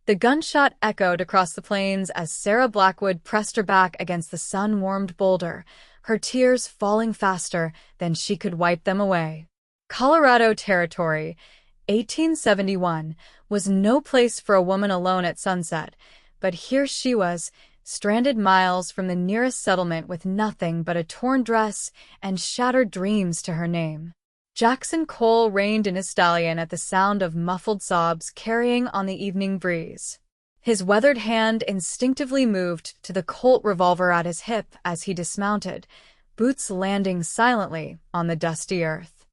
The gunshot echoed across the plains as Sarah Blackwood pressed her back against the sun-warmed boulder, her tears falling faster than she could wipe them away. Colorado Territory, 1871, was no place for a woman alone at sunset, but here she was, stranded miles from the nearest settlement with nothing but a torn dress and shattered dreams to her name. Jackson Cole reined in his stallion at the sound of muffled sobs carrying on the evening breeze. His weathered hand instinctively moved to the Colt revolver at his hip as he dismounted, boots landing silently on the dusty earth.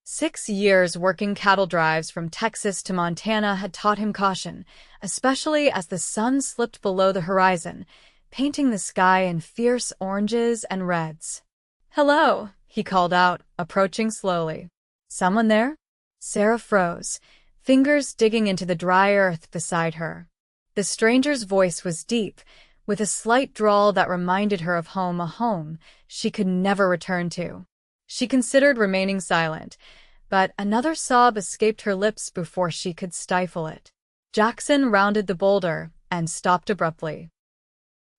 6 years working cattle drives from Texas to Montana had taught him caution, especially as the sun slipped below the horizon, painting the sky in fierce oranges and reds. "Hello," he called out, approaching slowly. "Someone there?" Sarah froze, fingers digging into the dry earth beside her. The stranger's voice was deep, with a slight drawl that reminded her of home, a home she could never return to. She considered remaining silent, but another sob escaped her lips before she could stifle it. Jackson rounded the boulder and stopped abruptly.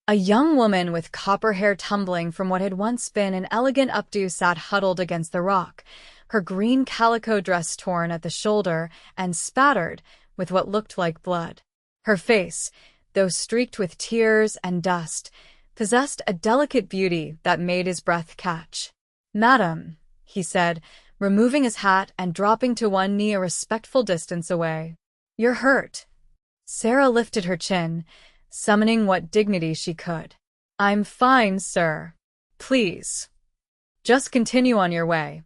A young woman with copper hair tumbling from what had once been an elegant updo sat huddled against the rock, her green calico dress torn at the shoulder and spattered with what looked like blood. Her face, though streaked with tears and dust, possessed a delicate beauty that made his breath catch. "Madam," he said, removing his hat and dropping to one knee a respectful distance away. "You're hurt." Sarah lifted her chin, summoning what dignity she could. "I'm fine, sir. Please, just continue on your way."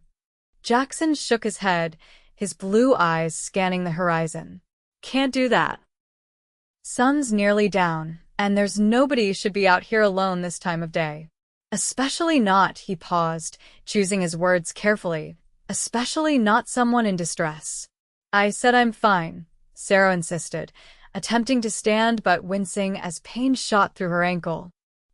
Jackson shook his head, his blue eyes scanning the horizon. "Can't do that. Sun's nearly down, and there's nobody should be out here alone this time of day. Especially not," he paused, choosing his words carefully, "especially not someone in distress." "I said I'm fine," Sarah insisted, attempting to stand but wincing as pain shot through her ankle.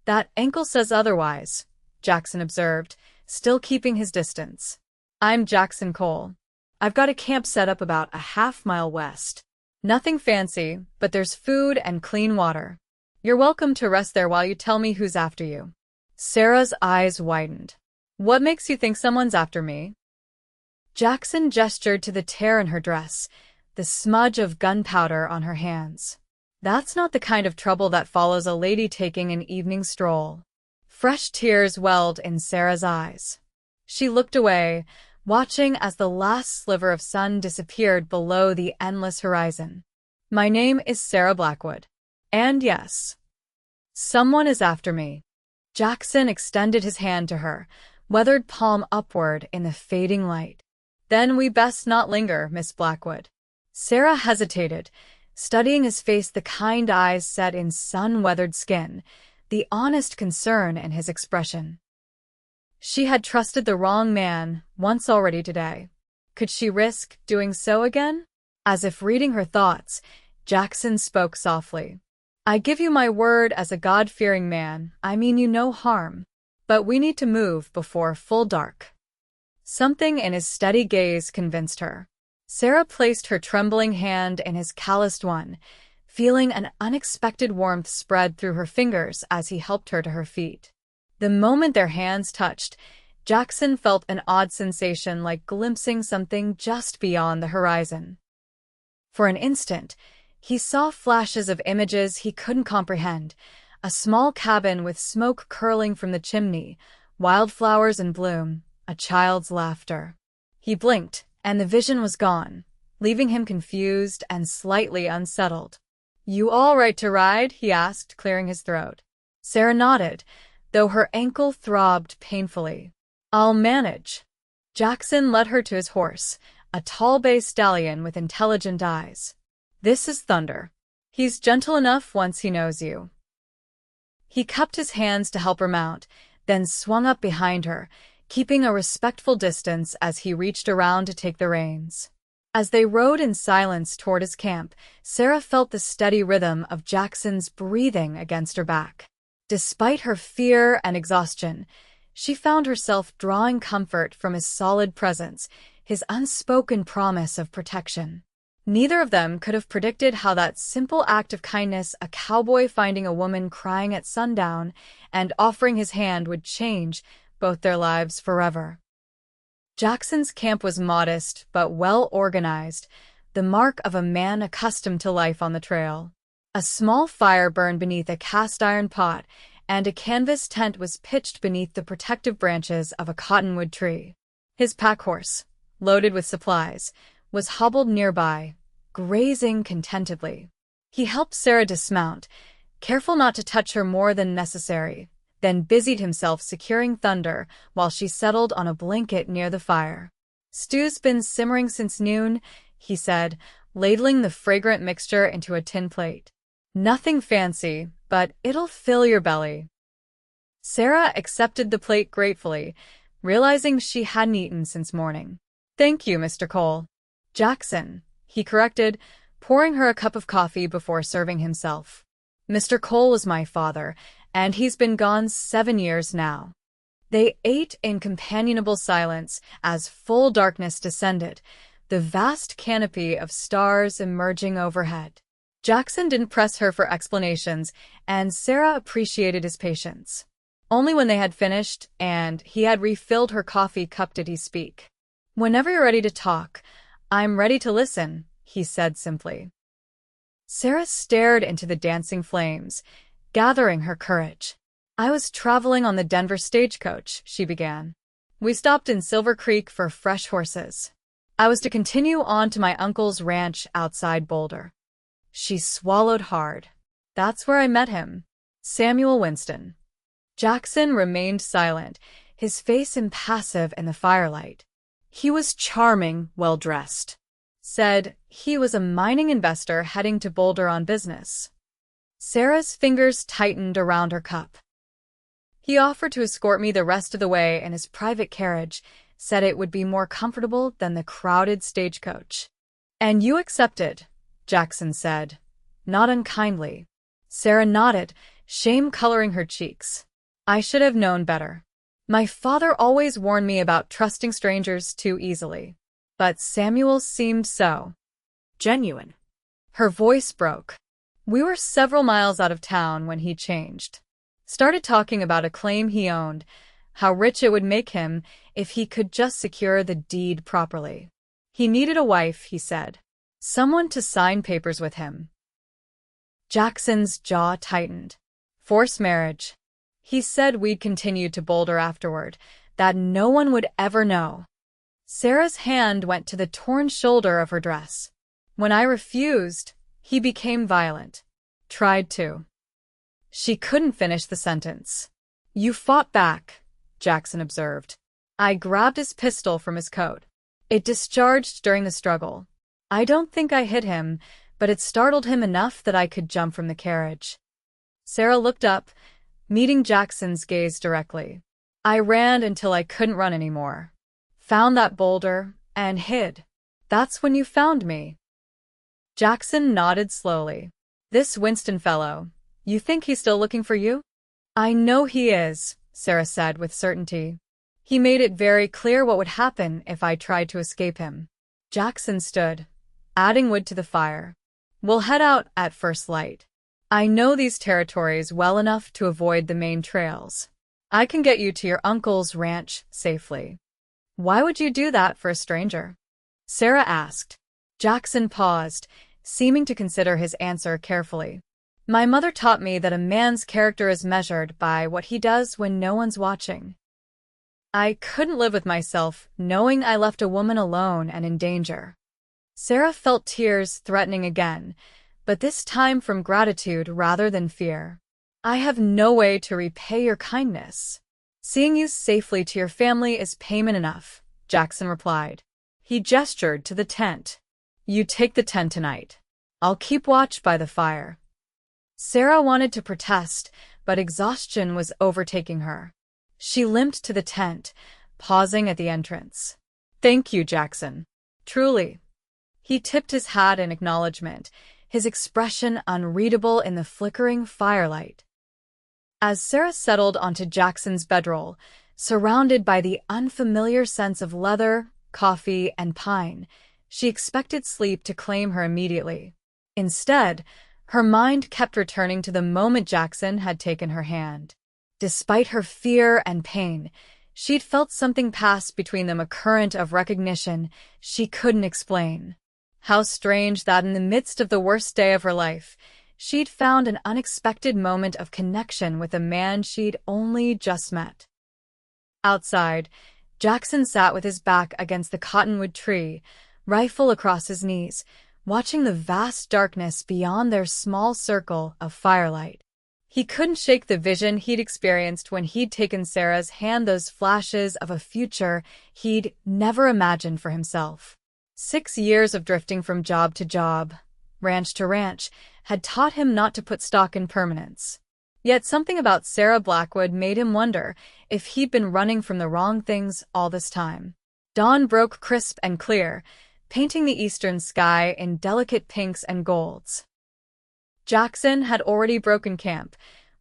"That ankle says otherwise," Jackson observed, still keeping his distance. "I'm Jackson Cole. I've got a camp set up about a half-mile west. Nothing fancy, but there's food and clean water. You're welcome to rest there while you tell me who's after you." Sarah's eyes widened. "What makes you think someone's after me?" Jackson gestured to the tear in her dress, the smudge of gunpowder on her hands. "That's not the kind of trouble that follows a lady taking an evening stroll." Fresh tears welled in Sarah's eyes. She looked away, watching as the last sliver of sun disappeared below the endless horizon. "My name is Sarah Blackwood. And yes, someone is after me." Jackson extended his hand to her, weathered palm upward in the fading light. "Then we best not linger, Miss Blackwood." Sarah hesitated, studying his face, the kind eyes set in sun-weathered skin, the honest concern in his expression. She had trusted the wrong man once already today. Could she risk doing so again? As if reading her thoughts, Jackson spoke softly. "I give you my word as a God-fearing man, I mean you no harm. But we need to move before full dark." Something in his steady gaze convinced her. Sarah placed her trembling hand in his calloused one, feeling an unexpected warmth spread through her fingers as he helped her to her feet. The moment their hands touched, Jackson felt an odd sensation like glimpsing something just beyond the horizon. For an instant, he saw flashes of images he couldn't comprehend, a small cabin with smoke curling from the chimney, wildflowers in bloom, a child's laughter. He blinked, and the vision was gone, leaving him confused and slightly unsettled. "You all right to ride?" he asked, clearing his throat. Sarah nodded, though her ankle throbbed painfully. "I'll manage." Jackson led her to his horse, a tall bay stallion with intelligent eyes. "This is Thunder. He's gentle enough once he knows you." He cupped his hands to help her mount, then swung up behind her, keeping a respectful distance as he reached around to take the reins. As they rode in silence toward his camp, Sarah felt the steady rhythm of Jackson's breathing against her back. Despite her fear and exhaustion, she found herself drawing comfort from his solid presence, his unspoken promise of protection. Neither of them could have predicted how that simple act of kindness, a cowboy finding a woman crying at sundown and offering his hand, would change both their lives forever. Jackson's camp was modest but well-organized, the mark of a man accustomed to life on the trail. A small fire burned beneath a cast-iron pot, and a canvas tent was pitched beneath the protective branches of a cottonwood tree. His pack-horse, loaded with supplies, was hobbled nearby, grazing contentedly. He helped Sarah dismount, careful not to touch her more than necessary, then busied himself securing Thunder while she settled on a blanket near the fire. "Stew's been simmering since noon," he said, ladling the fragrant mixture into a tin plate. "Nothing fancy, but it'll fill your belly." Sarah accepted the plate gratefully, realizing she hadn't eaten since morning. "Thank you, Mr. Cole." "Jackson," he corrected, pouring her a cup of coffee before serving himself. "Mr. Cole was my father, and he's been gone 7 years now." They ate in companionable silence as full darkness descended, the vast canopy of stars emerging overhead. Jackson didn't press her for explanations, and Sarah appreciated his patience. Only when they had finished and he had refilled her coffee cup did he speak. "Whenever you're ready to talk, I'm ready to listen," he said simply. Sarah stared into the dancing flames, gathering her courage. "I was traveling on the Denver stagecoach," she began. "We stopped in Silver Creek for fresh horses. I was to continue on to my uncle's ranch outside Boulder." She swallowed hard. "That's where I met him. Samuel Winston." Jackson remained silent, his face impassive in the firelight. "He was charming, well-dressed. Said he was a mining investor heading to Boulder on business." Sarah's fingers tightened around her cup. "He offered to escort me the rest of the way in his private carriage, said it would be more comfortable than the crowded stagecoach." "And you accepted," Jackson said, not unkindly. Sarah nodded, shame coloring her cheeks. "I should have known better. My father always warned me about trusting strangers too easily. But Samuel seemed so genuine." Her voice broke. "We were several miles out of town when he changed. Started talking about a claim he owned, how rich it would make him if he could just secure the deed properly. He needed a wife, he said. Someone to sign papers with him." Jackson's jaw tightened. "Forced marriage. He said we'd continue to Boulder afterward, that no one would ever know." Sarah's hand went to the torn shoulder of her dress. "When I refused, he became violent. Tried to." She couldn't finish the sentence. "You fought back," Jackson observed. "I grabbed his pistol from his coat. It discharged during the struggle. I don't think I hit him, but it startled him enough that I could jump from the carriage." Sarah looked up, meeting Jackson's gaze directly. "I ran until I couldn't run anymore. Found that boulder and hid. That's when you found me." Jackson nodded slowly. "This Winston fellow, you think he's still looking for you?" "I know he is," Sarah said with certainty. "He made it very clear what would happen if I tried to escape him." Jackson stood, adding wood to the fire. "We'll head out at first light. I know these territories well enough to avoid the main trails. I can get you to your uncle's ranch safely." "Why would you do that for a stranger?" Sarah asked. Jackson paused, seeming to consider his answer carefully. "My mother taught me that a man's character is measured by what he does when no one's watching. I couldn't live with myself knowing I left a woman alone and in danger." Sarah felt tears threatening again, but this time from gratitude rather than fear. "I have no way to repay your kindness. Seeing you safely to your family is payment enough," Jackson replied. He gestured to the tent. "You take the tent tonight. I'll keep watch by the fire." Sarah wanted to protest, but exhaustion was overtaking her. She limped to the tent, pausing at the entrance. "Thank you, Jackson. Truly." He tipped his hat in acknowledgement, his expression unreadable in the flickering firelight. As Sarah settled onto Jackson's bedroll, surrounded by the unfamiliar scents of leather, coffee, and pine, She expected sleep to claim her immediately. Instead, her mind kept returning to the moment Jackson had taken her hand. Despite her fear and pain, she'd felt something pass between them, a current of recognition she couldn't explain. How strange that in the midst of the worst day of her life, she'd found an unexpected moment of connection with a man she'd only just met. Outside, Jackson sat with his back against the cottonwood tree, rifle across his knees, watching the vast darkness beyond their small circle of firelight. He couldn't shake the vision he'd experienced when he'd taken Sarah's hand, those flashes of a future he'd never imagined for himself. 6 years of drifting from job to job, ranch to ranch, had taught him not to put stock in permanence. Yet something about Sarah Blackwood made him wonder if he'd been running from the wrong things all this time. Dawn broke crisp and clear, painting the eastern sky in delicate pinks and golds. Jackson had already broken camp,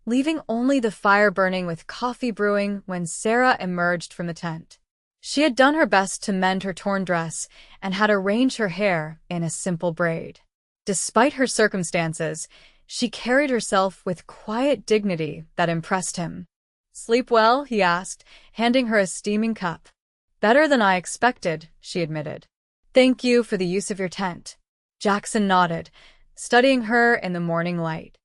leaving only the fire burning with coffee brewing when Sarah emerged from the tent. She had done her best to mend her torn dress and had arranged her hair in a simple braid. Despite her circumstances, she carried herself with quiet dignity that impressed him. "Sleep well?" he asked, handing her a steaming cup. "Better than I expected," she admitted. "Thank you for the use of your tent." Jackson nodded, studying her in the morning light.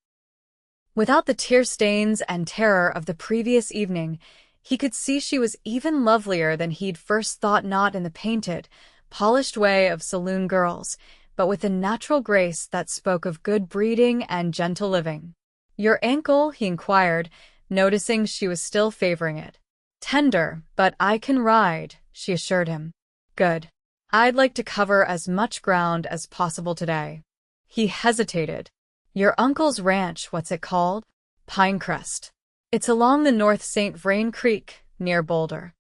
Without the tear stains and terror of the previous evening, he could see she was even lovelier than he'd first thought, not in the painted, polished way of saloon girls, but with a natural grace that spoke of good breeding and gentle living. "Your ankle?" he inquired, noticing she was still favoring it. "Tender, but I can ride," she assured him. "Good. I'd like to cover as much ground as possible today." He hesitated. "Your uncle's ranch, what's it called?" "Pinecrest. It's along the North St. Vrain Creek, near Boulder."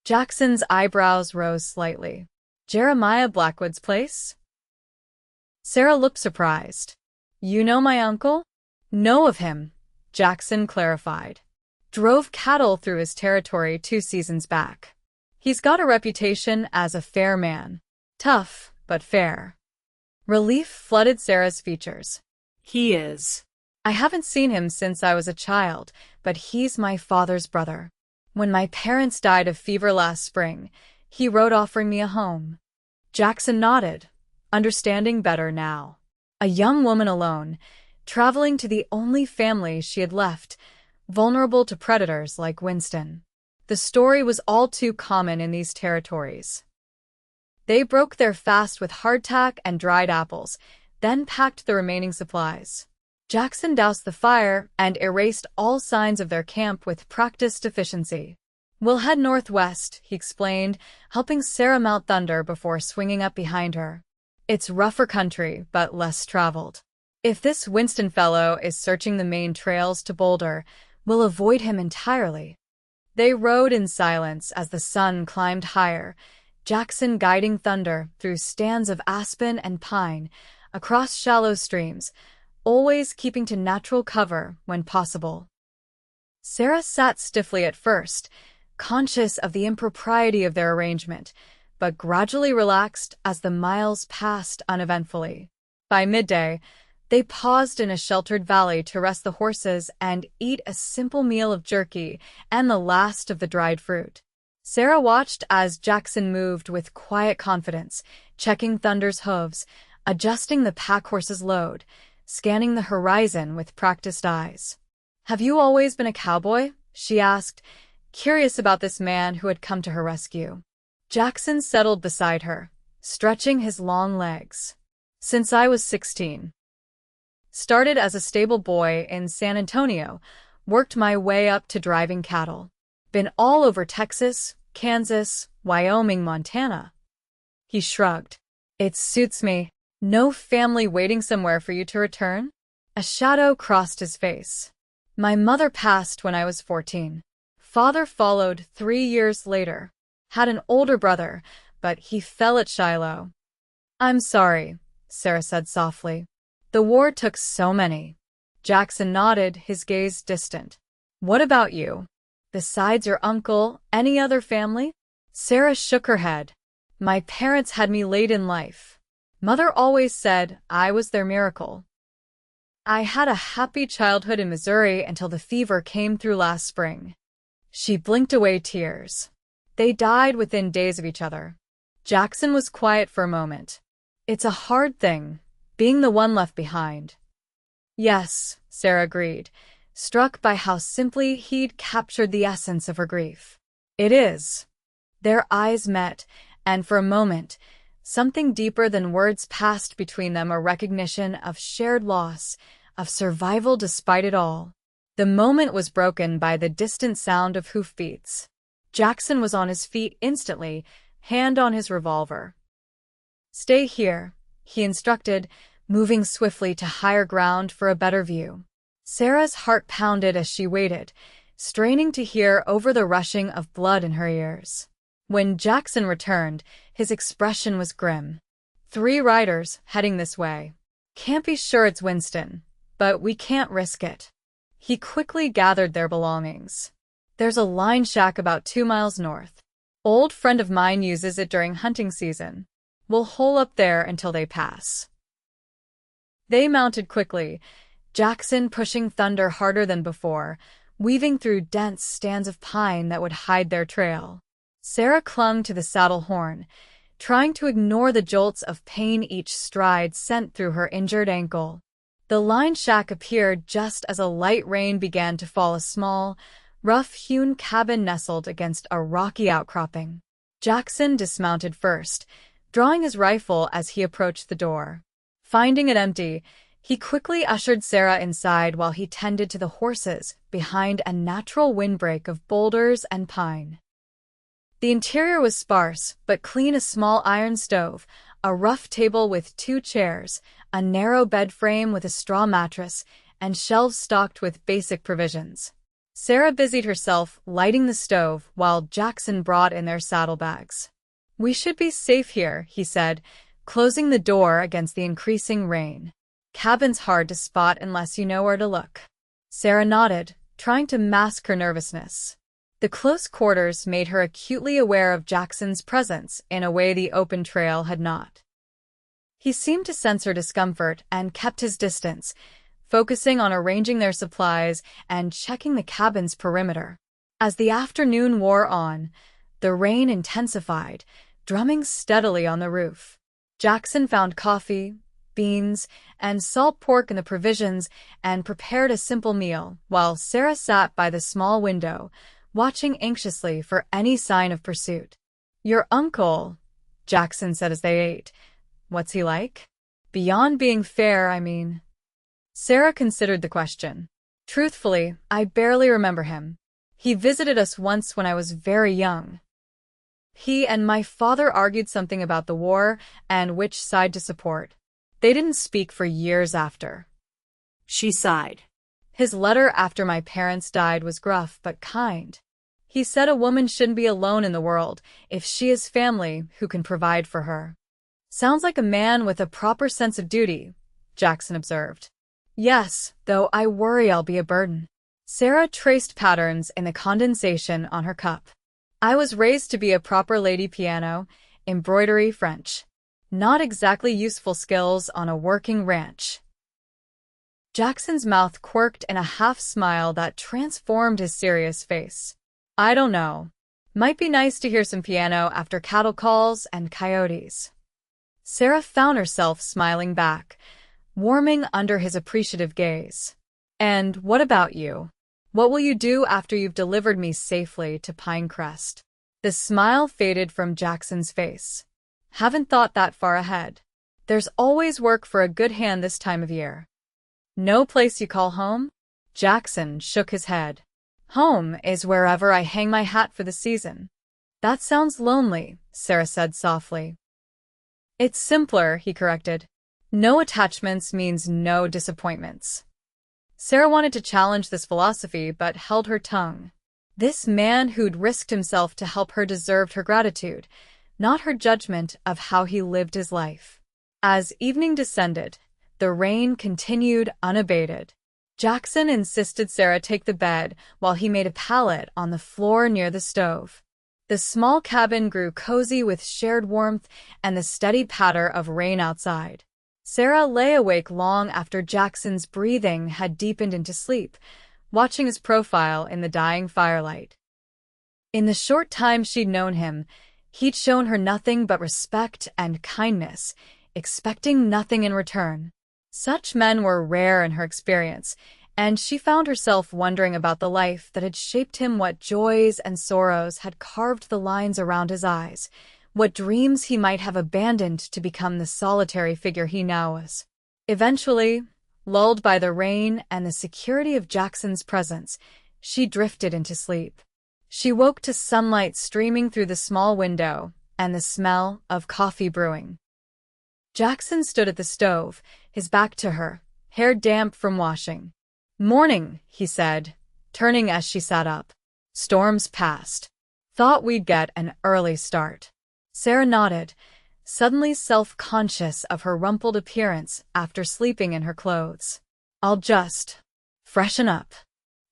Jackson's eyebrows rose slightly. "Jeremiah Blackwood's place?" Sarah looked surprised. "You know my uncle?" "Know of him," Jackson clarified. "Drove cattle through his territory 2 seasons back. He's got a reputation as a fair man. Tough, but fair." Relief flooded Sarah's features. "He is. I haven't seen him since I was a child, but he's my father's brother. When my parents died of fever last spring, he wrote offering me a home." Jackson nodded, understanding better now. A young woman alone, traveling to the only family she had left, vulnerable to predators like Winston. The story was all too common in these territories. They broke their fast with hardtack and dried apples, then packed the remaining supplies. Jackson doused the fire and erased all signs of their camp with practiced efficiency. "We'll head northwest," he explained, helping Sarah mount Thunder before swinging up behind her. "It's rougher country, but less traveled. If this Winston fellow is searching the main trails to Boulder, we'll avoid him entirely." They rode in silence as the sun climbed higher, Jackson guiding Thunder through stands of aspen and pine, across shallow streams, always keeping to natural cover when possible. Sarah sat stiffly at first, conscious of the impropriety of their arrangement, but gradually relaxed as the miles passed uneventfully. By midday, they paused in a sheltered valley to rest the horses and eat a simple meal of jerky and the last of the dried fruit. Sarah watched as Jackson moved with quiet confidence, checking Thunder's hooves, adjusting the pack horse's load, scanning the horizon with practiced eyes. "Have you always been a cowboy?" she asked, curious about this man who had come to her rescue. Jackson settled beside her, stretching his long legs. "Since I was 16. Started as a stable boy in San Antonio, worked my way up to driving cattle. Been all over Texas, Kansas, Wyoming, Montana." He shrugged. "It suits me. No family waiting somewhere for you to return?" A shadow crossed his face. "My mother passed when I was 14. Father followed 3 years later. Had an older brother, but he fell at Shiloh." "I'm sorry," Sarah said softly. "The war took so many." Jackson nodded, his gaze distant. "What about you? Besides your uncle, any other family?" Sarah shook her head. My parents had me late in life. Mother always said I was their miracle. I had a happy childhood in Missouri until the fever came through last spring. She blinked away tears. They died within days of each other. Jackson was quiet for a moment. It's a hard thing, being the one left behind. Yes, Sarah agreed, struck by how simply he'd captured the essence of her grief. It is. Their eyes met, and for a moment, something deeper than words passed between them, a recognition of shared loss, of survival despite it all. The moment was broken by the distant sound of hoofbeats. Jackson was on his feet instantly, hand on his revolver. Stay here, he instructed, moving swiftly to higher ground for a better view. Sarah's heart pounded as she waited, straining to hear over the rushing of blood in her ears. When Jackson returned, his expression was grim. 3 riders heading this way. Can't be sure it's Winston, but we can't risk it. He quickly gathered their belongings. There's a line shack about 2 miles north. Old friend of mine uses it during hunting season. We'll hole up there until they pass. They mounted quickly, Jackson pushing Thunder harder than before, weaving through dense stands of pine that would hide their trail. Sarah clung to the saddle horn, trying to ignore the jolts of pain each stride sent through her injured ankle. The line shack appeared just as a light rain began to fall, a small, rough-hewn cabin nestled against a rocky outcropping. Jackson dismounted first, drawing his rifle as he approached the door. Finding it empty, he quickly ushered Sarah inside while he tended to the horses behind a natural windbreak of boulders and pine. The interior was sparse but clean: a small iron stove, a rough table with 2 chairs, a narrow bed frame with a straw mattress, and shelves stocked with basic provisions. Sarah busied herself lighting the stove while Jackson brought in their saddlebags. We should be safe here, he said, closing the door against the increasing rain. Cabin's hard to spot unless you know where to look. Sarah nodded, trying to mask her nervousness. The close quarters made her acutely aware of Jackson's presence in a way the open trail had not. He seemed to sense her discomfort and kept his distance, focusing on arranging their supplies and checking the cabin's perimeter. As the afternoon wore on, the rain intensified, drumming steadily on the roof. Jackson found coffee, beans, and salt pork in the provisions and prepared a simple meal, while Sarah sat by the small window, watching anxiously for any sign of pursuit. Your uncle, Jackson said as they ate. What's he like? Beyond being fair, I mean. Sarah considered the question. Truthfully, I barely remember him. He visited us once when I was very young. He and my father argued something about the war and which side to support. They didn't speak for years after. She sighed. His letter after my parents died was gruff but kind. He said a woman shouldn't be alone in the world if she has family who can provide for her. Sounds like a man with a proper sense of duty, Jackson observed. Yes, though I worry I'll be a burden. Sarah traced patterns in the condensation on her cup. I was raised to be a proper lady: piano, embroidery, French. Not exactly useful skills on a working ranch. Jackson's mouth quirked in a half-smile that transformed his serious face. I don't know. Might be nice to hear some piano after cattle calls and coyotes. Sarah found herself smiling back, warming under his appreciative gaze. And what about you? What will you do after you've delivered me safely to Pinecrest? The smile faded from Jackson's face. Haven't thought that far ahead. There's always work for a good hand this time of year. No place you call home? Jackson shook his head. Home is wherever I hang my hat for the season. That sounds lonely, Sarah said softly. It's simpler, he corrected. No attachments means no disappointments. Sarah wanted to challenge this philosophy but held her tongue. This man who'd risked himself to help her deserved her gratitude, not her judgment of how he lived his life. As evening descended, the rain continued unabated. Jackson insisted Sarah take the bed while he made a pallet on the floor near the stove. The small cabin grew cozy with shared warmth and the steady patter of rain outside. Sarah lay awake long after Jackson's breathing had deepened into sleep, watching his profile in the dying firelight. In the short time she'd known him, he'd shown her nothing but respect and kindness, expecting nothing in return. Such men were rare in her experience, and she found herself wondering about the life that had shaped him, what joys and sorrows had carved the lines around his eyes, what dreams he might have abandoned to become the solitary figure he now was. Eventually, lulled by the rain and the security of Jackson's presence, she drifted into sleep. She woke to sunlight streaming through the small window and the smell of coffee brewing. Jackson stood at the stove, his back to her, hair damp from washing. "Morning," he said, turning as she sat up. "Storm's past. Thought we'd get an early start." Sarah nodded, suddenly self-conscious of her rumpled appearance after sleeping in her clothes. "I'll just freshen up."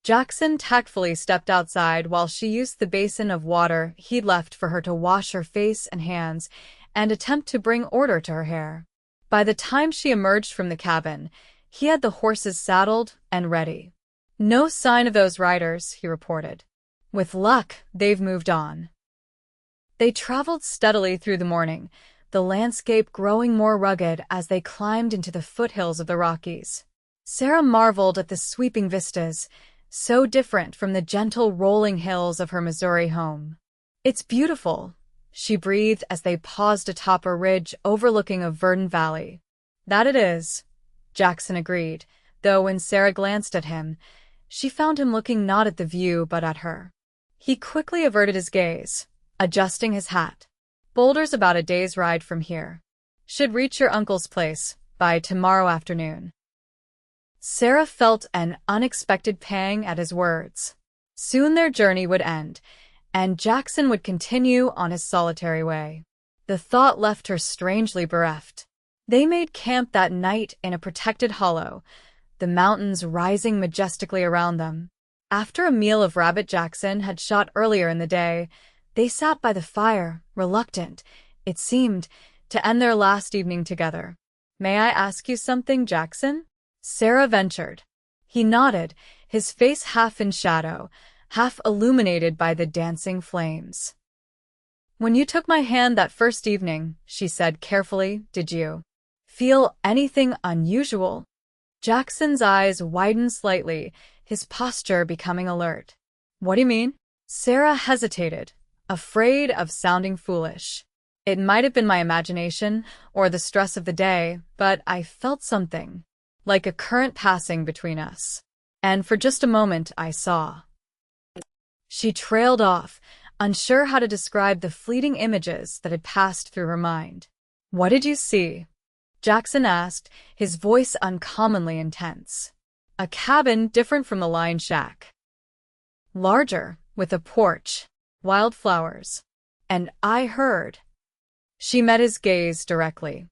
Jackson tactfully stepped outside while she used the basin of water he'd left for her to wash her face and hands and attempt to bring order to her hair. By the time she emerged from the cabin, he had the horses saddled and ready. "No sign of those riders," he reported. "With luck, they've moved on." They traveled steadily through the morning, the landscape growing more rugged as they climbed into the foothills of the Rockies. Sarah marveled at the sweeping vistas, so different from the gentle rolling hills of her Missouri home. "It's beautiful," she breathed as they paused atop a ridge overlooking a verdant valley. "That it is," Jackson agreed, though when Sarah glanced at him, she found him looking not at the view but at her. He quickly averted his gaze, adjusting his hat. "Boulder's about a day's ride from here. Should reach your uncle's place by tomorrow afternoon." Sarah felt an unexpected pang at his words. Soon their journey would end, and Jackson would continue on his solitary way. The thought left her strangely bereft. They made camp that night in a protected hollow, the mountains rising majestically around them. After a meal of rabbit Jackson had shot earlier in the day, they sat by the fire, reluctant, it seemed, to end their last evening together. "May I ask you something, Jackson?" Sarah ventured. He nodded, his face half in shadow, half illuminated by the dancing flames. "When you took my hand that first evening," she said carefully, "did you feel anything unusual?" Jackson's eyes widened slightly, his posture becoming alert. "What do you mean?" Sarah hesitated, afraid of sounding foolish. "It might have been my imagination or the stress of the day, but I felt something, like a current passing between us. And for just a moment I saw." She trailed off, unsure how to describe the fleeting images that had passed through her mind. "What did you see?" Jackson asked, his voice uncommonly intense. "A cabin different from the line shack. Larger, with a porch, wildflowers. And I heard." She met his gaze directly.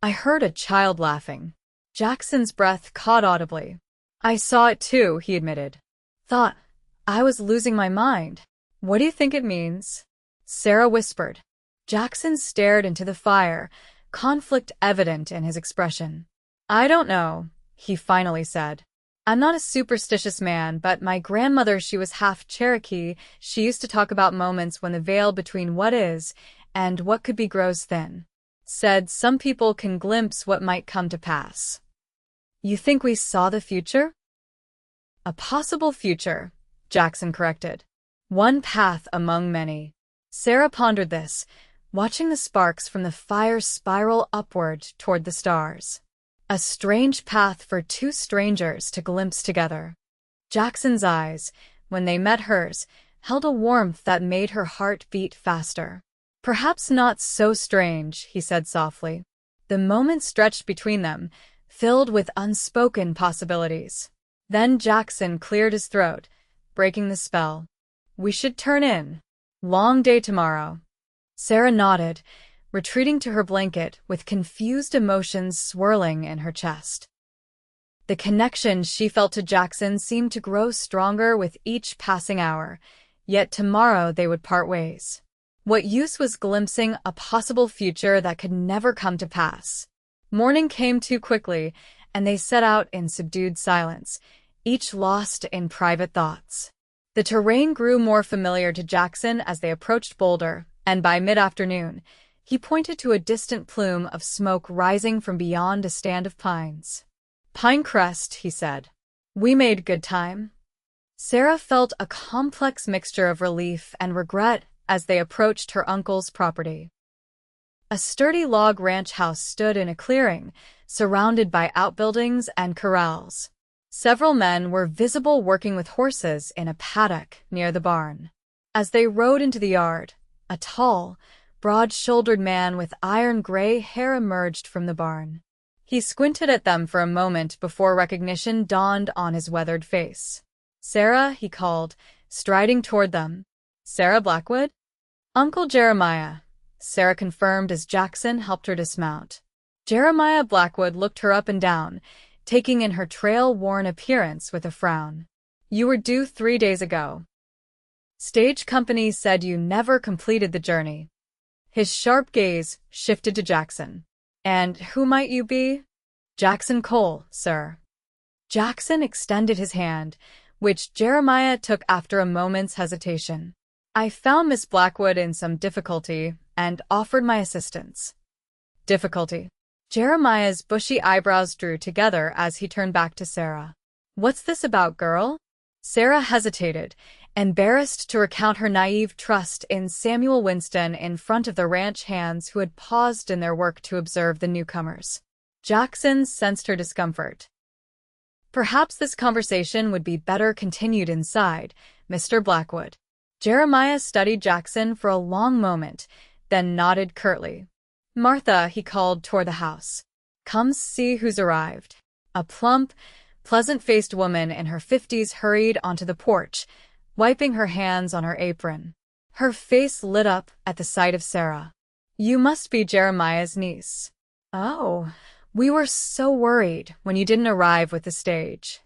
"I heard a child laughing." Jackson's breath caught audibly. "I saw it too," he admitted. "Thought I was losing my mind." "What do you think it means?" Sarah whispered. Jackson stared into the fire, conflict evident in his expression. "I don't know," he finally said. "I'm not a superstitious man, but my grandmother, she was half Cherokee, she used to talk about moments when the veil between what is and what could be grows thin. Said some people can glimpse what might come to pass." "You think we saw the future?" "A possible future," Jackson corrected. "One path among many." Sarah pondered this, watching the sparks from the fire spiral upward toward the stars. A strange path for two strangers to glimpse together. Jackson's eyes, when they met hers, held a warmth that made her heart beat faster. "Perhaps not so strange," he said softly. The moment stretched between them, filled with unspoken possibilities. Then Jackson cleared his throat, breaking the spell. "We should turn in. Long day tomorrow." Sarah nodded, retreating to her blanket with confused emotions swirling in her chest. The connection she felt to Jackson seemed to grow stronger with each passing hour, yet tomorrow they would part ways. What use was glimpsing a possible future that could never come to pass? Morning came too quickly, and they set out in subdued silence, each lost in private thoughts. The terrain grew more familiar to Jackson as they approached Boulder, and by mid-afternoon, he pointed to a distant plume of smoke rising from beyond a stand of pines. "Pinecrest," he said. "We made good time." Sarah felt a complex mixture of relief and regret as they approached her uncle's property. A sturdy log ranch house stood in a clearing, surrounded by outbuildings and corrals. Several men were visible working with horses in a paddock near the barn. As they rode into the yard, a tall, broad-shouldered man with iron-gray hair emerged from the barn. He squinted at them for a moment before recognition dawned on his weathered face. "Sarah," he called, striding toward them. "Sarah Blackwood?" "Uncle Jeremiah," Sarah confirmed as Jackson helped her dismount. Jeremiah Blackwood looked her up and down, taking in her trail-worn appearance with a frown. "You were due 3 days ago. Stage company said you never completed the journey." His sharp gaze shifted to Jackson. "And who might you be?" "Jackson Cole, sir." Jackson extended his hand, which Jeremiah took after a moment's hesitation. "I found Miss Blackwood in some difficulty and offered my assistance." "Difficulty?" Jeremiah's bushy eyebrows drew together as he turned back to Sarah. "What's this about, girl?" Sarah hesitated, embarrassed to recount her naive trust in Samuel Winston in front of the ranch hands who had paused in their work to observe the newcomers. Jackson sensed her discomfort. "Perhaps this conversation would be better continued inside, Mr. Blackwood." Jeremiah studied Jackson for a long moment, then nodded curtly. "Martha," he called toward the house. "Come see who's arrived." A plump, pleasant-faced woman in her 50s hurried onto the porch, wiping her hands on her apron. Her face lit up at the sight of Sarah. "You must be Jeremiah's niece." "Oh, we were so worried when you didn't arrive with the stage."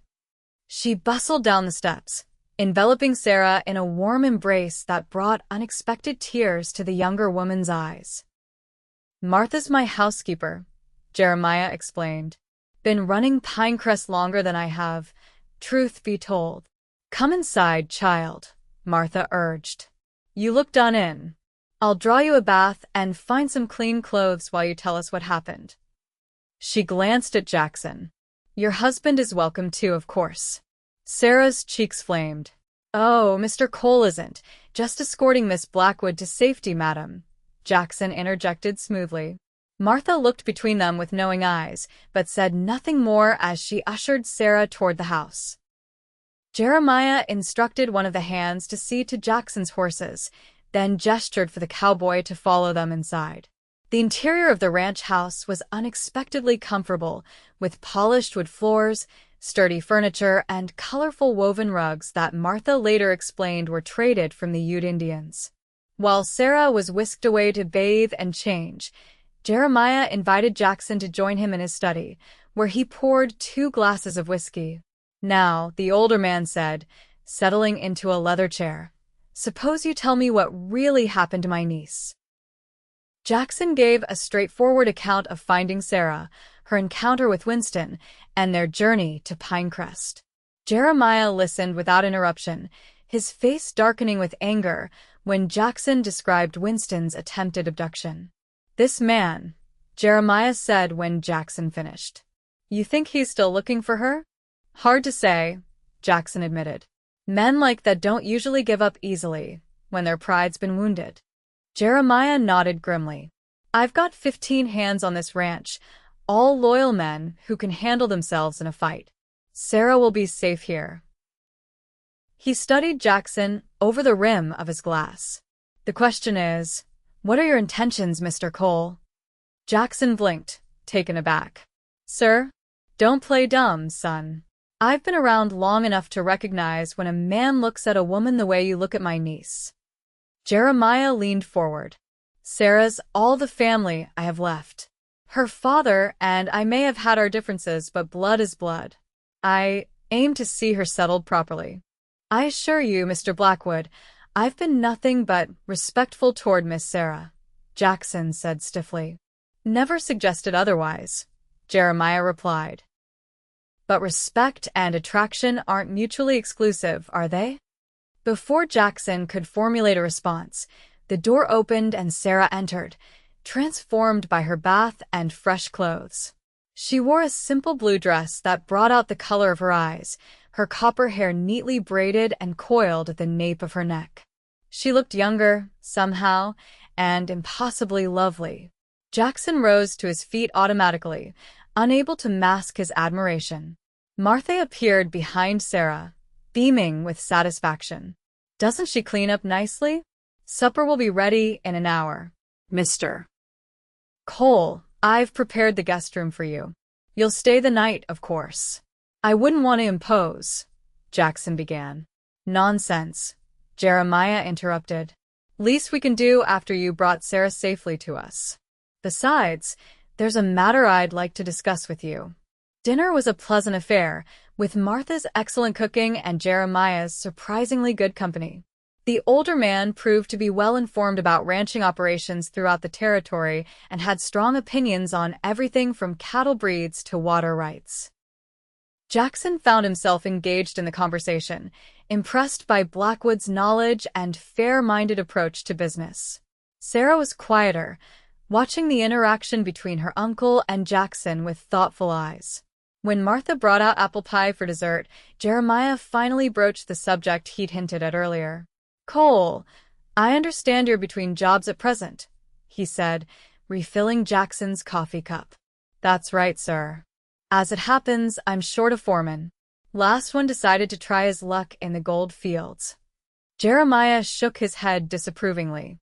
She bustled down the steps, enveloping Sarah in a warm embrace that brought unexpected tears to the younger woman's eyes. "Martha's my housekeeper," Jeremiah explained. "Been running Pinecrest longer than I have, truth be told." "Come inside, child," Martha urged. "You look done in. I'll draw you a bath and find some clean clothes while you tell us what happened." She glanced at Jackson. "Your husband is welcome too, of course." Sarah's cheeks flamed. "Oh, Mr. Cole isn't. Just escorting Miss Blackwood to safety, madam," Jackson interjected smoothly. Martha looked between them with knowing eyes, but said nothing more as she ushered Sarah toward the house. Jeremiah instructed one of the hands to see to Jackson's horses, then gestured for the cowboy to follow them inside. The interior of the ranch house was unexpectedly comfortable, with polished wood floors, sturdy furniture, and colorful woven rugs that Martha later explained were traded from the Ute Indians. While Sarah was whisked away to bathe and change, Jeremiah invited Jackson to join him in his study, where he poured 2 glasses of whiskey. "Now," the older man said, settling into a leather chair, "suppose you tell me what really happened to my niece." Jackson gave a straightforward account of finding Sarah, her encounter with Winston, and their journey to Pinecrest. Jeremiah listened without interruption, his face darkening with anger when Jackson described Winston's attempted abduction. "This man," Jeremiah said when Jackson finished. "You think he's still looking for her?" "Hard to say," Jackson admitted. "Men like that don't usually give up easily when their pride's been wounded." Jeremiah nodded grimly. "I've got 15 hands on this ranch, all loyal men who can handle themselves in a fight. Sarah will be safe here." He studied Jackson over the rim of his glass. "The question is, what are your intentions, Mr. Cole?" Jackson blinked, taken aback. "Sir, don't play dumb, son. I've been around long enough to recognize when a man looks at a woman the way you look at my niece." Jeremiah leaned forward. "Sarah's all the family I have left. Her father and I may have had our differences, but blood is blood. I aim to see her settled properly. I assure you, Mr. Blackwood, I've been nothing but respectful toward Miss Sarah, Jackson said stiffly. Never suggested otherwise, Jeremiah replied. But respect and attraction aren't mutually exclusive, are they? Before Jackson could formulate a response, the door opened and Sarah entered, transformed by her bath and fresh clothes. She wore a simple blue dress that brought out the color of her eyes, her copper hair neatly braided and coiled at the nape of her neck. She looked younger, somehow, and impossibly lovely. Jackson rose to his feet automatically, unable to mask his admiration. Martha appeared behind Sarah, beaming with satisfaction. Doesn't she clean up nicely? Supper will be ready in an hour. Mr. Cole, I've prepared the guest room for you. You'll stay the night, of course. I wouldn't want to impose, Jackson began. Nonsense, Jeremiah interrupted. Least we can do after you brought Sarah safely to us. Besides, there's a matter I'd like to discuss with you. Dinner was a pleasant affair, with Martha's excellent cooking and Jeremiah's surprisingly good company. The older man proved to be well informed about ranching operations throughout the territory and had strong opinions on everything from cattle breeds to water rights. Jackson found himself engaged in the conversation, impressed by Blackwood's knowledge and fair-minded approach to business. Sarah was quieter, watching the interaction between her uncle and Jackson with thoughtful eyes. When Martha brought out apple pie for dessert, Jeremiah finally broached the subject he'd hinted at earlier. Cole, I understand you're between jobs at present, he said, refilling Jackson's coffee cup. That's right, sir. As it happens, I'm short a foreman. Last one decided to try his luck in the gold fields. Jeremiah shook his head disapprovingly.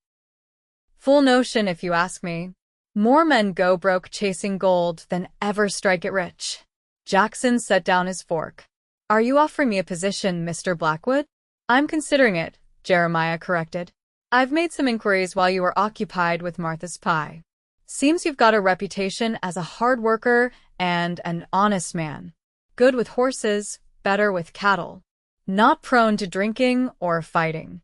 Fool notion, if you ask me. More men go broke chasing gold than ever strike it rich. Jackson set down his fork. Are you offering me a position, Mr. Blackwood? I'm considering it, Jeremiah corrected. I've made some inquiries while you were occupied with Martha's pie. Seems you've got a reputation as a hard worker and an honest man. Good with horses, better with cattle. Not prone to drinking or fighting.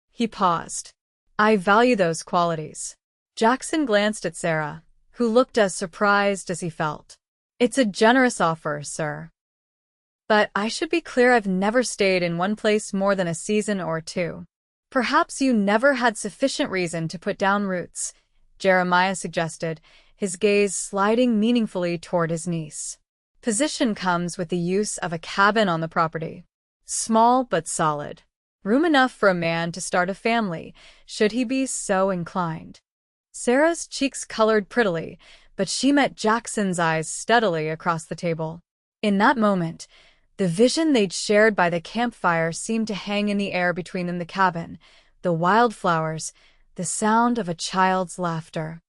He paused. I value those qualities. Jackson glanced at Sarah, who looked as surprised as he felt. It's a generous offer, sir. But I should be clear I've never stayed in one place more than a season or two. Perhaps you never had sufficient reason to put down roots, Jeremiah suggested, his gaze sliding meaningfully toward his niece. Position comes with the use of a cabin on the property. Small but solid. Room enough for a man to start a family, should he be so inclined. Sarah's cheeks colored prettily, but she met Jackson's eyes steadily across the table. In that moment, the vision they'd shared by the campfire seemed to hang in the air between them: the cabin, the wildflowers, the sound of a child's laughter.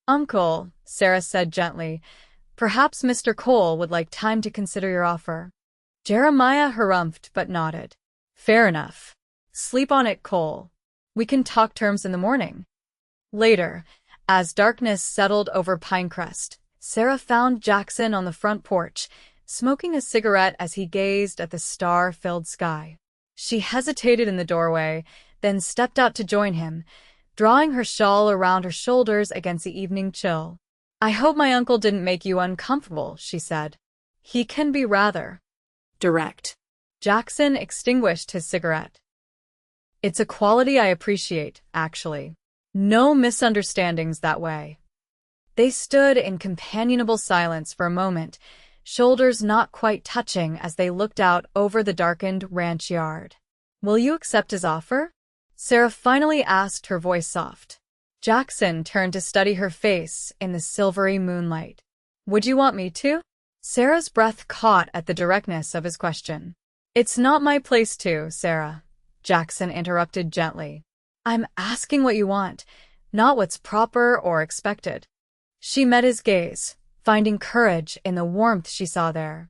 Uncle, Sarah said gently, perhaps Mr. Cole would like time to consider your offer. Jeremiah harumphed but nodded. Fair enough. Sleep on it, Cole. We can talk terms in the morning. Later, as darkness settled over Pinecrest, Sarah found Jackson on the front porch, smoking a cigarette as he gazed at the star-filled sky. She hesitated in the doorway, then stepped out to join him, drawing her shawl around her shoulders against the evening chill. I hope my uncle didn't make you uncomfortable, she said. He can be rather direct. Jackson extinguished his cigarette. It's a quality I appreciate, actually. No misunderstandings that way. They stood in companionable silence for a moment, shoulders not quite touching as they looked out over the darkened ranch yard. Will you accept his offer? Sarah finally asked, her voice soft. Jackson turned to study her face in the silvery moonlight. Would you want me to? Sarah's breath caught at the directness of his question. It's not my place to, Sarah, Jackson interrupted gently. I'm asking what you want, not what's proper or expected. She met his gaze, finding courage in the warmth she saw there.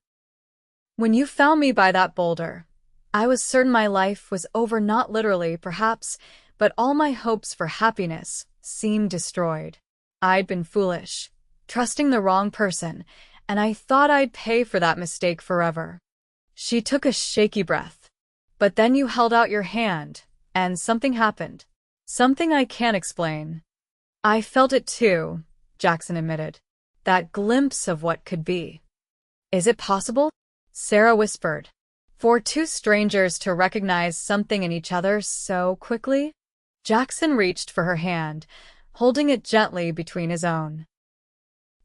When you found me by that boulder, I was certain my life was over, not literally, perhaps, but all my hopes for happiness seemed destroyed. I'd been foolish, trusting the wrong person, and I thought I'd pay for that mistake forever. She took a shaky breath. But then you held out your hand, And something happened. Something I can't explain. I felt it too, Jackson admitted. That glimpse of what could be. Is it possible? Sarah whispered. For two strangers to recognize something in each other so quickly? Jackson reached for her hand, holding it gently between his own.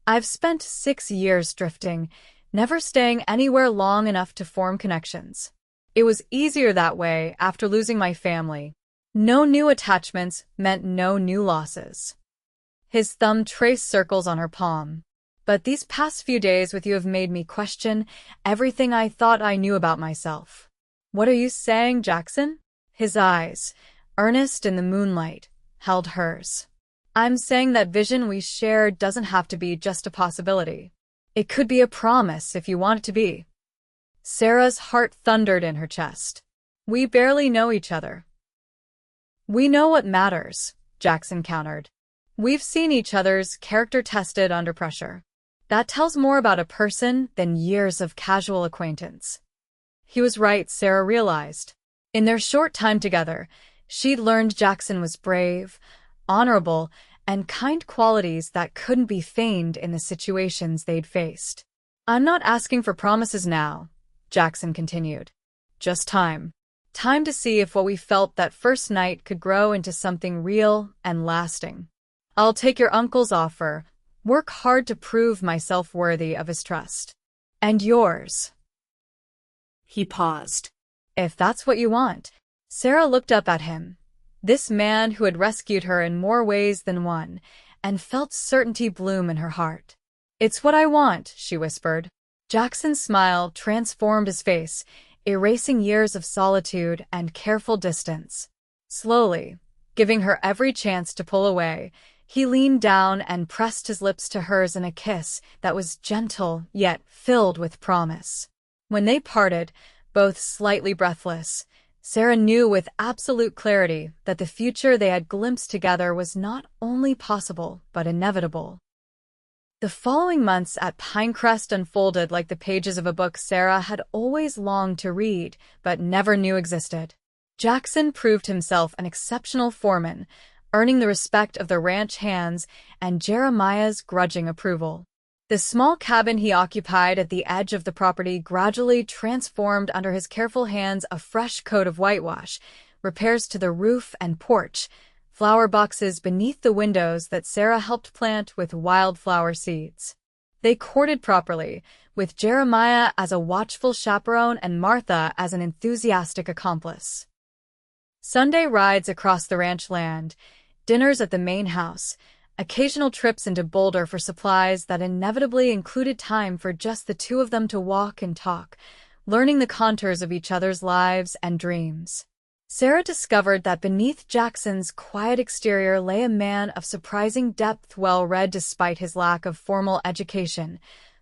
I've spent 6 years drifting, never staying anywhere long enough to form connections. It was easier that way after losing my family. No new attachments meant no new losses. His thumb traced circles on her palm. But these past few days with you have made me question everything I thought I knew about myself. What are you saying, Jackson? His eyes, earnest in the moonlight, held hers. I'm saying that vision we share doesn't have to be just a possibility. It could be a promise if you want it to be. Sarah's heart thundered in her chest. We barely know each other. We know what matters, Jackson countered. We've seen each other's character tested under pressure. That tells more about a person than years of casual acquaintance. He was right, Sarah realized. In their short time together, she'd learned Jackson was brave, honorable, and kind, qualities that couldn't be feigned in the situations they'd faced. I'm not asking for promises now, Jackson continued. Just time. Time to see if what we felt that first night could grow into something real and lasting. I'll take your uncle's offer, work hard to prove myself worthy of his trust. And yours. He paused. If that's what you want. Sarah looked up at him. This man who had rescued her in more ways than one, and felt certainty bloom in her heart. It's what I want, she whispered. Jackson's smile transformed his face, erasing years of solitude and careful distance. Slowly, giving her every chance to pull away, he leaned down and pressed his lips to hers in a kiss that was gentle yet filled with promise. When they parted, both slightly breathless, Sarah knew with absolute clarity that the future they had glimpsed together was not only possible but inevitable. The following months at Pinecrest unfolded like the pages of a book Sarah had always longed to read but never knew existed. Jackson proved himself an exceptional foreman, earning the respect of the ranch hands and Jeremiah's grudging approval. The small cabin he occupied at the edge of the property gradually transformed under his careful hands a fresh coat of whitewash, repairs to the roof and porch, flower boxes beneath the windows that Sarah helped plant with wildflower seeds. They courted properly, with Jeremiah as a watchful chaperone and Martha as an enthusiastic accomplice. Sunday rides across the ranch land, dinners at the main house, occasional trips into Boulder for supplies that inevitably included time for just the two of them to walk and talk, learning the contours of each other's lives and dreams. Sarah discovered that beneath Jackson's quiet exterior lay a man of surprising depth, well-read despite his lack of formal education,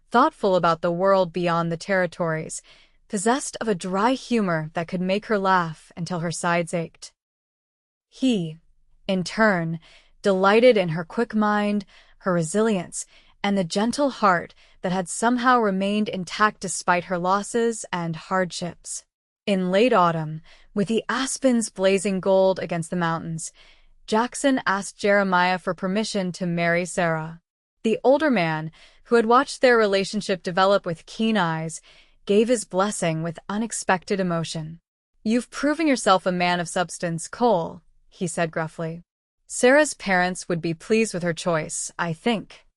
thoughtful about the world beyond the territories, possessed of a dry humor that could make her laugh until her sides ached. He, in turn, delighted in her quick mind, her resilience, and the gentle heart that had somehow remained intact despite her losses and hardships. In late autumn, with the aspens blazing gold against the mountains, Jackson asked Jeremiah for permission to marry Sarah. The older man, who had watched their relationship develop with keen eyes, gave his blessing with unexpected emotion. "You've proven yourself a man of substance, Cole," he said gruffly. "Sarah's parents would be pleased with her choice, I think."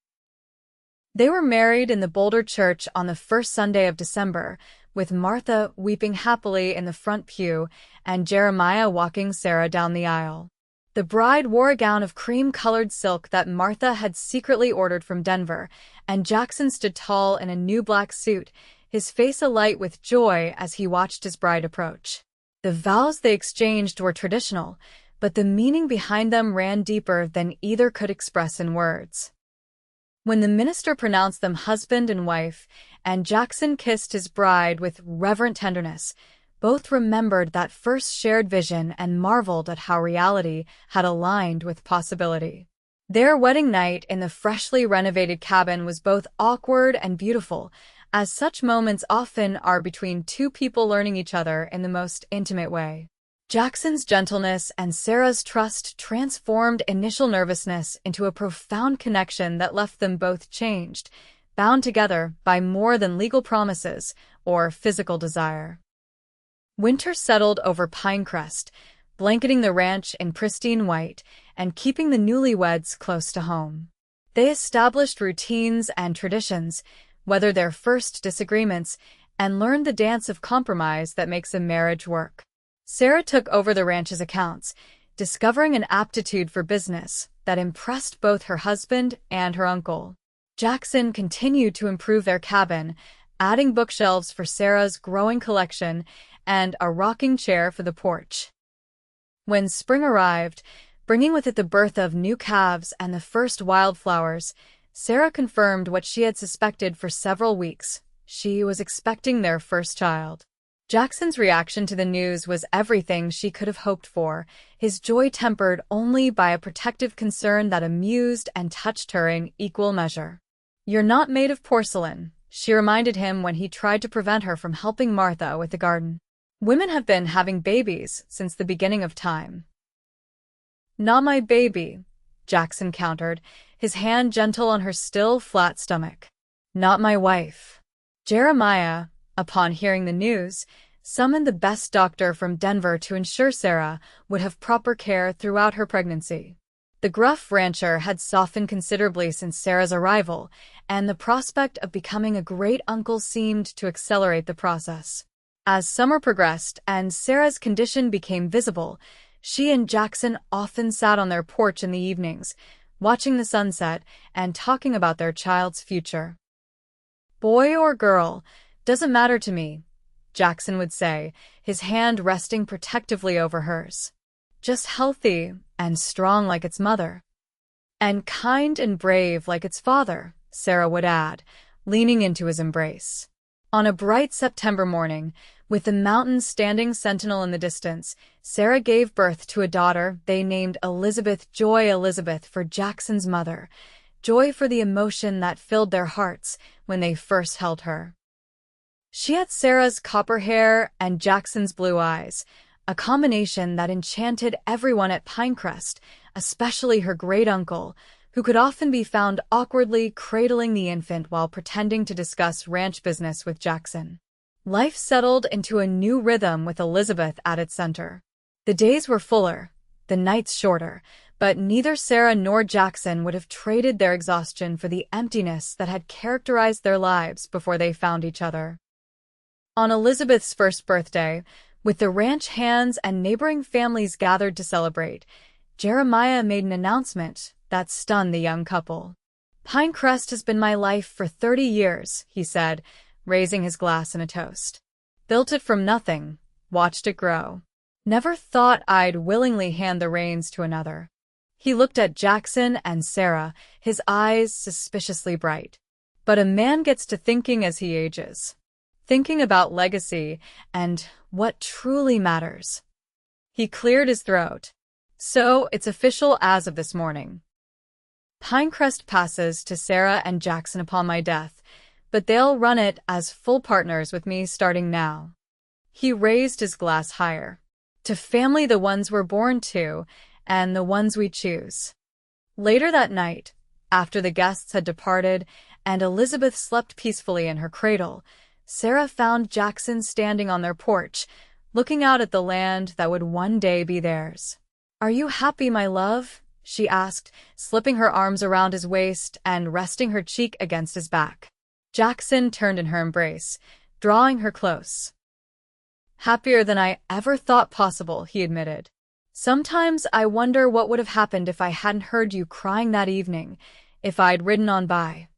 They were married in the Boulder church on the first Sunday of December, with Martha weeping happily in the front pew and Jeremiah walking Sarah down the aisle. The bride wore a gown of cream-colored silk that Martha had secretly ordered from Denver, and Jackson stood tall in a new black suit, his face alight with joy as he watched his bride approach. The vows they exchanged were traditional, but the meaning behind them ran deeper than either could express in words. When the minister pronounced them husband and wife, and Jackson kissed his bride with reverent tenderness, both remembered that first shared vision and marveled at how reality had aligned with possibility. Their wedding night in the freshly renovated cabin was both awkward and beautiful, as such moments often are between two people learning each other in the most intimate way. Jackson's gentleness and Sarah's trust transformed initial nervousness into a profound connection that left them both changed, bound together by more than legal promises or physical desire. Winter settled over Pinecrest, blanketing the ranch in pristine white and keeping the newlyweds close to home. They established routines and traditions, weathered their first disagreements, and learned the dance of compromise that makes a marriage work. Sarah took over the ranch's accounts, discovering an aptitude for business that impressed both her husband and her uncle. Jackson continued to improve their cabin, adding bookshelves for Sarah's growing collection and a rocking chair for the porch. When spring arrived, bringing with it the birth of new calves and the first wildflowers, Sarah confirmed what she had suspected for several weeks. She was expecting their first child. Jackson's reaction to the news was everything she could have hoped for, his joy tempered only by a protective concern that amused and touched her in equal measure. "You're not made of porcelain," she reminded him when he tried to prevent her from helping Martha with the garden. "Women have been having babies since the beginning of time." "Not my baby," Jackson countered, his hand gentle on her still flat stomach. "Not my wife." Jeremiah, upon hearing the news, summoned the best doctor from Denver to ensure Sarah would have proper care throughout her pregnancy. The gruff rancher had softened considerably since Sarah's arrival, and the prospect of becoming a great uncle seemed to accelerate the process. As summer progressed and Sarah's condition became visible, she and Jackson often sat on their porch in the evenings, watching the sunset and talking about their child's future. "Boy or girl, doesn't matter to me," Jackson would say, his hand resting protectively over hers. "Just healthy and strong like its mother." "And kind and brave like its father," Sarah would add, leaning into his embrace. On a bright September morning, with the mountains standing sentinel in the distance, Sarah gave birth to a daughter they named Elizabeth. Joy Elizabeth for Jackson's mother, joy for the emotion that filled their hearts when they first held her. She had Sarah's copper hair and Jackson's blue eyes, a combination that enchanted everyone at Pinecrest, especially her great-uncle, who could often be found awkwardly cradling the infant while pretending to discuss ranch business with Jackson. Life settled into a new rhythm with Elizabeth at its center. The days were fuller, the nights shorter, but neither Sarah nor Jackson would have traded their exhaustion for the emptiness that had characterized their lives before they found each other. On Elizabeth's first birthday, with the ranch hands and neighboring families gathered to celebrate, Jeremiah made an announcement that stunned the young couple. "Pinecrest has been my life for 30 years, he said, raising his glass in a toast. "Built it from nothing, watched it grow. Never thought I'd willingly hand the reins to another." He looked at Jackson and Sarah, his eyes suspiciously bright. "But a man gets to thinking as he ages. Thinking about legacy and what truly matters." He cleared his throat. "So it's official as of this morning. Pinecrest passes to Sarah and Jackson upon my death, but they'll run it as full partners with me starting now." He raised his glass higher. "To family the ones we're born to, and the ones we choose." Later that night, after the guests had departed and Elizabeth slept peacefully in her cradle, Sarah found Jackson standing on their porch, looking out at the land that would one day be theirs. "Are you happy, my love?" she asked, slipping her arms around his waist and resting her cheek against his back. Jackson turned in her embrace, drawing her close. "Happier than I ever thought possible," he admitted. "Sometimes I wonder what would have happened if I hadn't heard you crying that evening, if I'd ridden on by."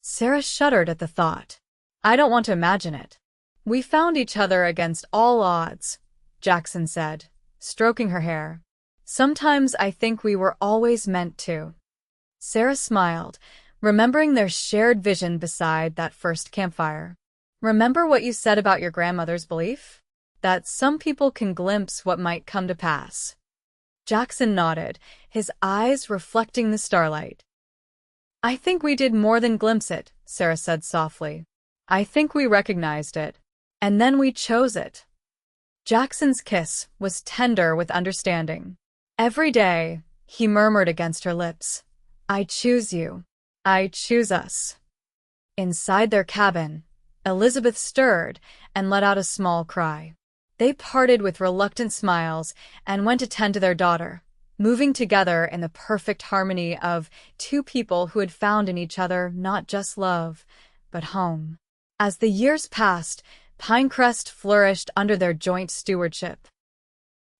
Sarah shuddered at the thought. "I don't want to imagine it." "We found each other against all odds," Jackson said, stroking her hair. "Sometimes I think we were always meant to." Sarah smiled, remembering their shared vision beside that first campfire. "Remember what you said about your grandmother's belief? That some people can glimpse what might come to pass." Jackson nodded, his eyes reflecting the starlight. "I think we did more than glimpse it," Sarah said softly. "I think we recognized it. And then we chose it." Jackson's kiss was tender with understanding. Every day, he murmured against her lips, "I choose you. I choose us." Inside their cabin, Elizabeth stirred and let out a small cry. They parted with reluctant smiles and went to tend to their daughter, moving together in the perfect harmony of two people who had found in each other not just love, but home. As the years passed, Pinecrest flourished under their joint stewardship.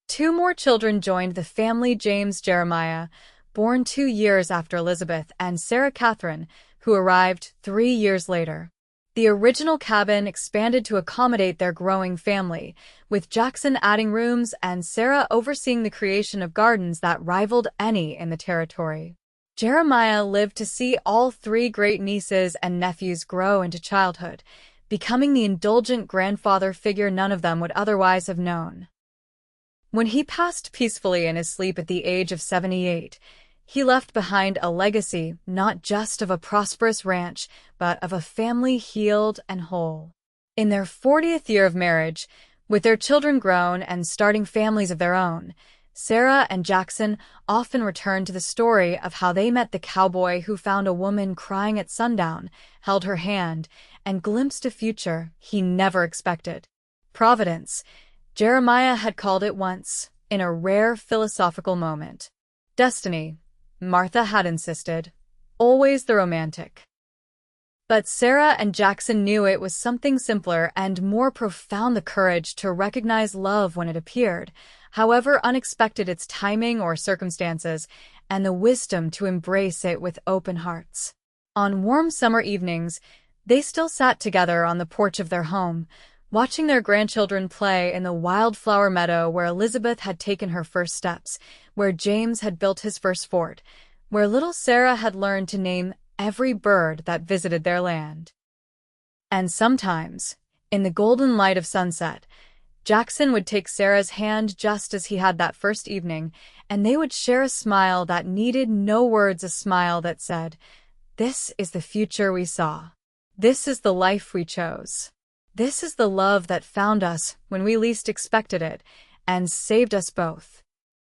Two more children joined the family: James Jeremiah, born 2 years after Elizabeth, and Sarah Catherine, who arrived 3 years later. The original cabin expanded to accommodate their growing family, with Jackson adding rooms and Sarah overseeing the creation of gardens that rivaled any in the territory. Jeremiah lived to see all 3 great-nieces and nephews grow into childhood, becoming the indulgent grandfather figure none of them would otherwise have known. When he passed peacefully in his sleep at the age of 78, he left behind a legacy not just of a prosperous ranch, but of a family healed and whole. In their 40th year of marriage, with their children grown and starting families of their own, Sarah and Jackson often returned to the story of how they met the cowboy who found a woman crying at sundown, held her hand, and glimpsed a future he never expected. Providence, Jeremiah had called it once, in a rare philosophical moment. Destiny, Martha had insisted, always the romantic. But Sarah and Jackson knew it was something simpler and more profound: the courage to recognize love when it appeared, however unexpected its timing or circumstances, and the wisdom to embrace it with open hearts. On warm summer evenings, they still sat together on the porch of their home, watching their grandchildren play in the wildflower meadow where Elizabeth had taken her first steps, where James had built his first fort, where little Sarah had learned to name every bird that visited their land. And sometimes, in the golden light of sunset, Jackson would take Sarah's hand just as he had that first evening, and they would share a smile that needed no words, a smile that said, "This is the future we saw. This is the life we chose. This is the love that found us when we least expected it, and saved us both."